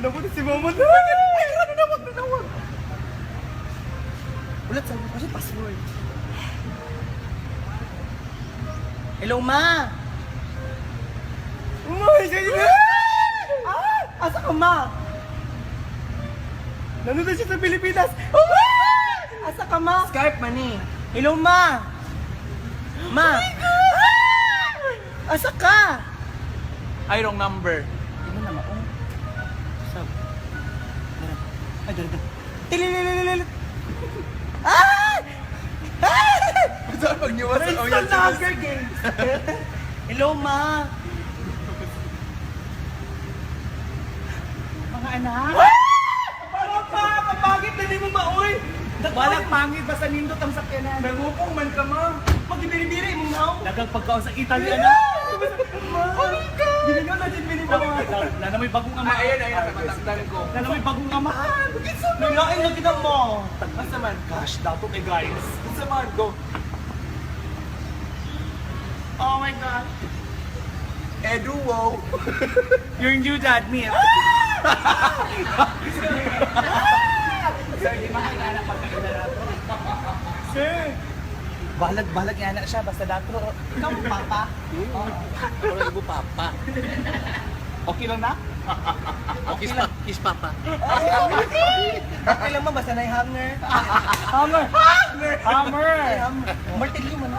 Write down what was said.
Napunta si Mama na. Ay, nawag. Ulat sa kasi password. Hello, Ma. Uy, sige na. Asa ka, Ma? Nandun siya sa Pilipinas. Asa ka, Ma? Skype, mani. Hello, Ma. Ma. Asa ka? Ay, wrong number. Ano na, Ma? Sab. Ay, dala. Tilililililil. Saan pag niwas ang Friends na Hunger Games. Hello, Ma. Mga anak. Parang pa, kapagit na di mo maoy. Walang pangit, basta nindot ang sakyanan. Nangupong man ka, ma. Pag-ibiribiri mo nga. Dagang pagkaon sa Italy, na. Oh my God! Ginagawa na din binibama. Na may bagong ama. Ayan, natatandaan ko. Na may bagong amahan. Nulain na kita mo. Basta man, gosh, dato kay guys. Basta man, go. Oh my God. Edu, wow. Your new dad, me. Sir, di makakala pagkain na nato. Sir. Balag nga na siya, basta dato. Ikaw, papa. Pero ibo papa. Okay lang na? Kiss papa. Okay lang ba, basta na yung hanger. Hammer! Hammer! Hammer! Martilyo man na.